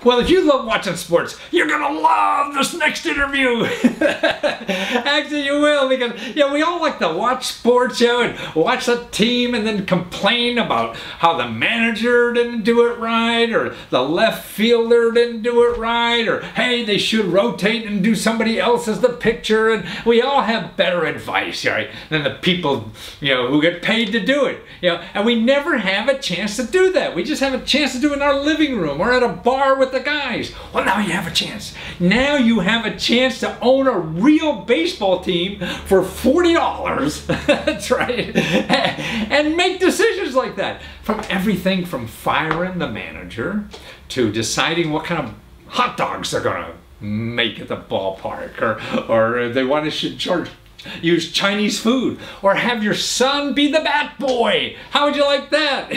Well, if you love watching sports, you're going to love this next interview. Actually, you will, because we all like to watch sports, and watch the team and then complain about how the manager didn't do it right, or the left fielder didn't do it right, or hey, they should rotate and do somebody else as the pitcher. And we all have better advice, right, than the people, who get paid to do it. And we never have a chance to do that. We just have a chance to do it in our living room or at a bar with the guys. Well, now you have a chance. Now you have a chance to own a real baseball team for $40. That's right. And make decisions like that. From everything from firing the manager to deciding what kind of hot dogs they're going to make at the ballpark, or they want to use Chinese food, or have your son be the bat boy. How would you like that?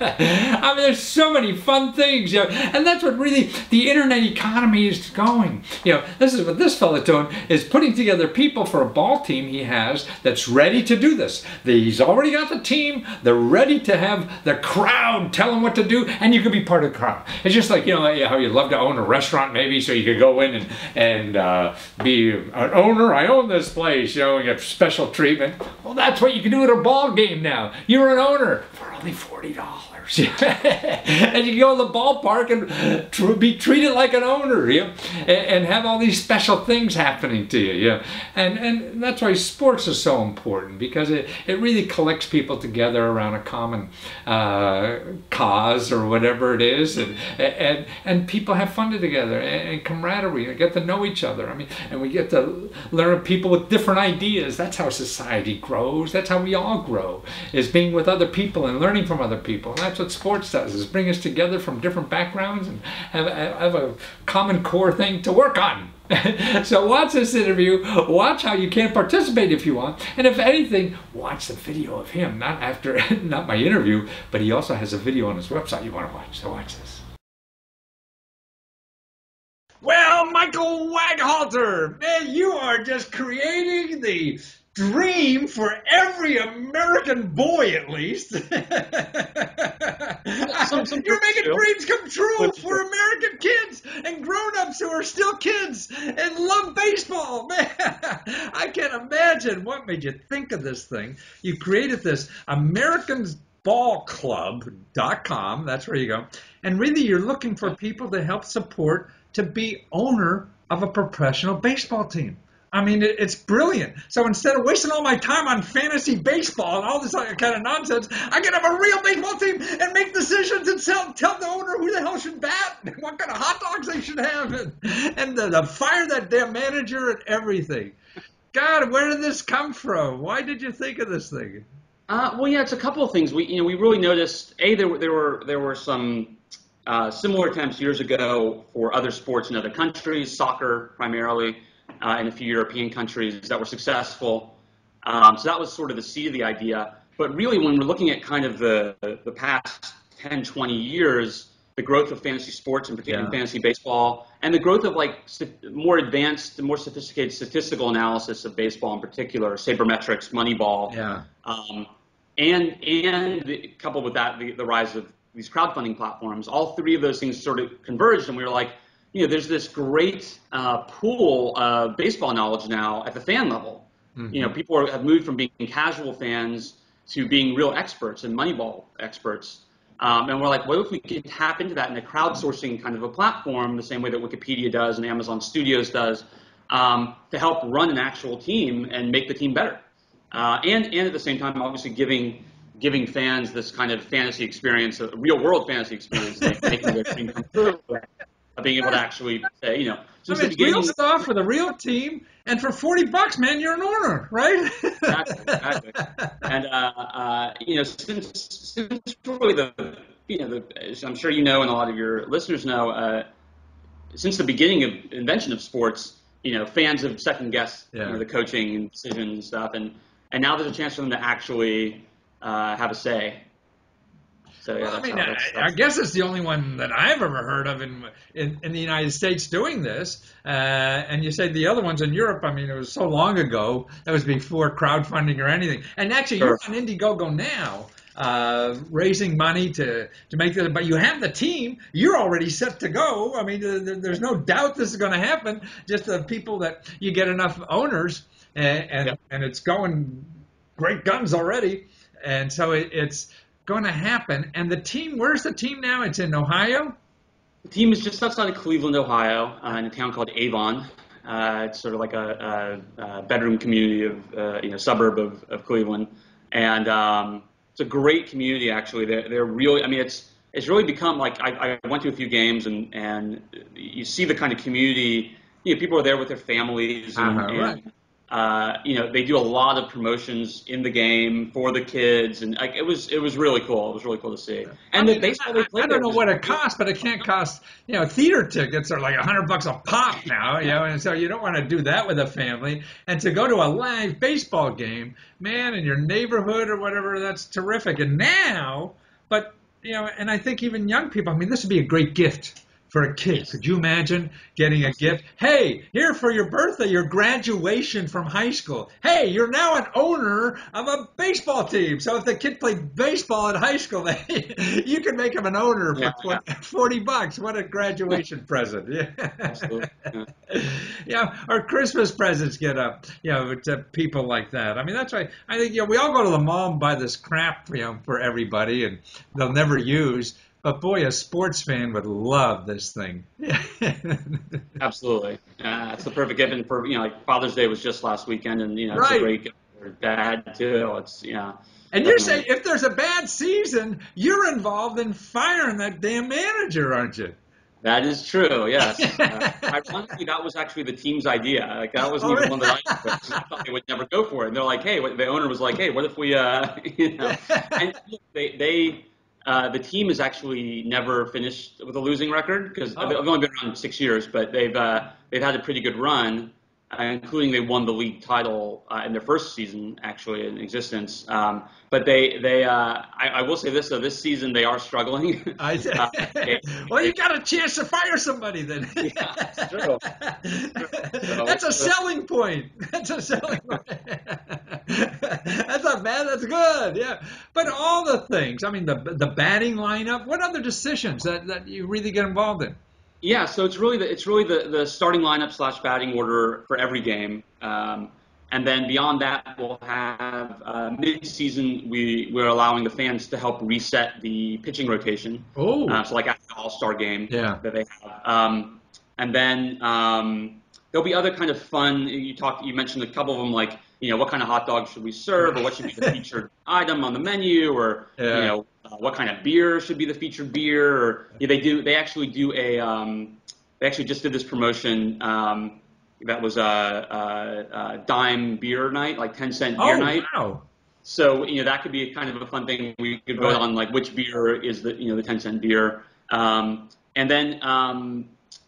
I mean, there's so many fun things, and that's what really the internet economy is going. This is what this fella doing, is putting together people for a ball team he has that's ready to do this. He's already got the team. They're ready to have the crowd tell them what to do, and you can be part of the crowd. It's just like, how you'd love to own a restaurant maybe, so you could go in and be an owner. I own this place, and get special treatment. Well, that's what you can do at a ball game now. You're an owner for only $40. And you can go to the ballpark and be treated like an owner, and have all these special things happening to you, and that's why sports is so important, because it really collects people together around a common cause or whatever it is, and people have fun together, and camaraderie, and get to know each other. I mean, and we get to learn people with different ideas. That's how society grows. That's how we all grow, is being with other people and learning from other people. And that's what sports does, is bring us together from different backgrounds and have a common core thing to work on. So watch this interview, watch how you can participate if you want, and if anything, watch the video of him, not my interview, but he also has a video on his website you want to watch, so watch this. Well, Michael Waghalter, man, you are just creating the dream for every American boy, at least. You're making dreams come true for American kids and grown-ups who are still kids and love baseball. Man, I can't imagine what made you think of this thing. You created this AmericansBallClub.com. That's where you go. And really, you're looking for people to help support to be owner of a professional baseball team. I mean, it's brilliant. So instead of wasting all my time on fantasy baseball and all this kind of nonsense, I can have a real baseball team and make decisions and tell the owner who the hell should bat and what kind of hot dogs they should have, and fire that damn manager and everything. God, where did this come from? Why did you think of this thing? Well, yeah, it's a couple of things. We really noticed. There were some similar attempts years ago for other sports in other countries, soccer primarily. In a few European countries that were successful. So that was sort of the seed of the idea. But really, when we're looking at kind of the past 10, 20 years, the growth of fantasy sports, in particular fantasy baseball, and the growth of more advanced, more sophisticated statistical analysis of baseball in particular, sabermetrics, Moneyball, and coupled with that, the rise of these crowdfunding platforms, all three of those things sort of converged, and we were like, there's this great pool of baseball knowledge now at the fan level. Mm-hmm. People have moved from being casual fans to being real experts and Moneyball experts. And we're like, what if we could tap into that in a crowdsourcing kind of a platform, the same way that Wikipedia does and Amazon Studios does, to help run an actual team and make the team better. And at the same time, obviously giving fans this kind of fantasy experience, a real world fantasy experience, making their team come through. Being able to actually say, it's real stuff with a real team, and for $40, man, you're an owner, right? Exactly. And since really as I'm sure and a lot of your listeners know, since the beginning of invention of sports, fans have second guessed the coaching and decisions and stuff, and now there's a chance for them to actually have a say. So, well, I guess it's the only one that I've ever heard of in the United States doing this. And you say the other ones in Europe, it was so long ago. That was before crowdfunding or anything. And actually, you're on Indiegogo now. raising money to make it. But you have the team. You're already set to go. I mean, there's no doubt this is going to happen. Just the people that you get enough owners, and it's going great guns already. And so it's going to happen. And the team, where's the team now? It's in Ohio? The team is just outside of Cleveland, Ohio, in a town called Avon. It's sort of like a bedroom community of, suburb of Cleveland. And it's a great community, actually. They're really, I mean, it's really become like, I went to a few games and you see the kind of community, people are there with their families Right. They do a lot of promotions in the game for the kids, and it was really cool. It was really cool to see. And the baseball they play I don't know what it costs, but it can't cost. Theater tickets are like $100 a pop now. And so you don't want to do that with a family. And to go to a live baseball game, man, in your neighborhood or whatever, that's terrific. And now, and I think even young people. I mean, this would be a great gift for a kid. Yes. Could you imagine getting a gift? Hey, here for your birthday, your graduation from high school. Hey, you're now an owner of a baseball team. So if the kid played baseball in high school, you can make him an owner for $40. What a graduation present. Yeah. Absolutely. Or Christmas presents get up, to people like that. I mean, that's why I think, we all go to the mall and buy this crap, for everybody, and they'll never use. But boy, a sports fan would love this thing. Absolutely. It's the perfect gift. And for, like Father's Day was just last weekend, and, it's Right. a great gift for Dad, too. It's, And definitely. you're saying if there's a bad season, you're involved in firing that damn manager, aren't you? That is true, yes. Ironically, that was actually the team's idea. Like, that wasn't even one that I thought they would never go for it. And they're like, hey, the owner was like, hey, what if we, and the team has actually never finished with a losing record because they've only been around 6 years, but they've had a pretty good run, including they won the league title in their first season actually in existence. But I will say this though, this season they are struggling. Well, you got a chance to fire somebody then. Yeah, it's true. That's a selling point. That's a selling point. That's not bad. That's good. Yeah. But all the things. I mean, the batting lineup. What other decisions that you really get involved in? Yeah. So it's really the starting lineup / batting order for every game. And then beyond that, we'll have mid-season. We're allowing the fans to help reset the pitching rotation. Oh. So like after the All-Star game Yeah. that they have. And then there'll be other kind of fun. You mentioned a couple of them, like what kind of hot dogs should we serve, or what should be the featured item on the menu, or what kind of beer should be the featured beer, or they actually just did this promotion. That was a dime beer night, like 10-cent beer night. Wow. So that could be kind of a fun thing. We could vote on like which beer is the the 10-cent beer. And then what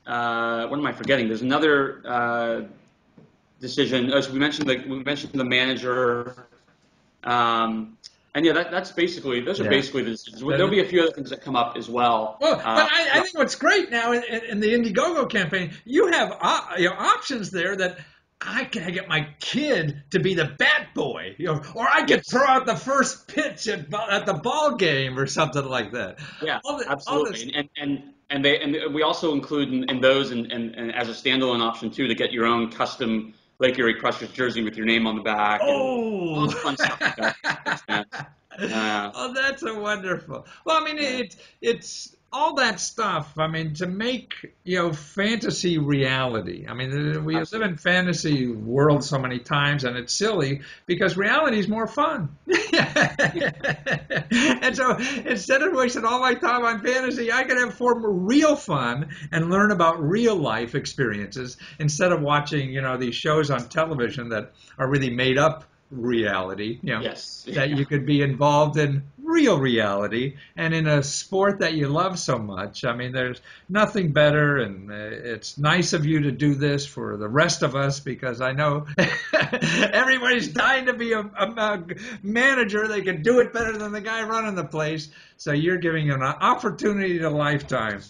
am I forgetting? There's another decision. So we mentioned the manager. And that's basically those are basically the decisions. There'll be a few other things that come up as well. Well, but I think what's great now in the Indiegogo campaign, you have options there that I can get my kid to be the bat boy, or I could throw out the first pitch at the ball game or something like that. Yeah, absolutely. And we also include in those and as a standalone option too to get your own custom Lake Erie Crushers jersey with your name on the back. Oh, and fun stuff like that. Oh, that's a wonderful. Well, I mean, it's all that stuff. I mean, to make fantasy reality. I mean, we live in fantasy world so many times, and it's silly because reality is more fun. And so instead of wasting all my time on fantasy, I can have real fun and learn about real life experiences instead of watching these shows on television that are really made up reality, that you could be involved in real reality and in a sport that you love so much. I mean, there's nothing better, and it's nice of you to do this for the rest of us because I know everybody's dying to be a manager. They can do it better than the guy running the place. So you're giving an opportunity to lifetime.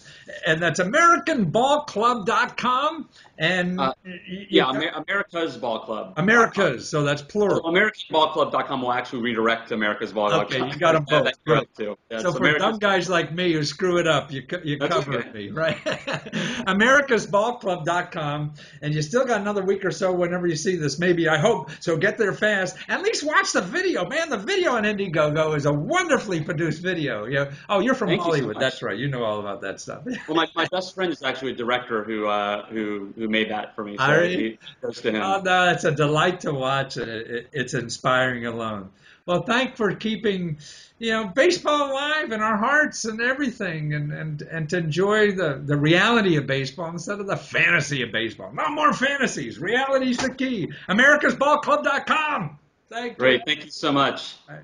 And that's AmericanBallClub.com. And America's Ball Club. America's, so that's plural. So AmericanBallClub.com will actually redirect to America's Ball Club. Okay, you got them both. That's Good. correct too. Yeah, So it's for dumb guys like me who screw it up, you cover okay. me, right? AmericasBallClub.com, and you still got another week or so whenever you see this. Maybe, I hope. So get there fast. At least watch the video, man. The video on Indiegogo is a wonderfully produced video. Yeah. Oh, you're from Thank you so Hollywood. much. That's right. You know all about that stuff. Well, my best friend is actually a director who made that for me. So Alrighty. he goes to him. Oh, no, it's a delight to watch. It's inspiring alone. Well, thank for keeping, baseball alive in our hearts and everything, and to enjoy the reality of baseball instead of the fantasy of baseball. No more fantasies. Reality's the key. AmericasBallClub.com. Thank you. Great. Thank you so much. All right.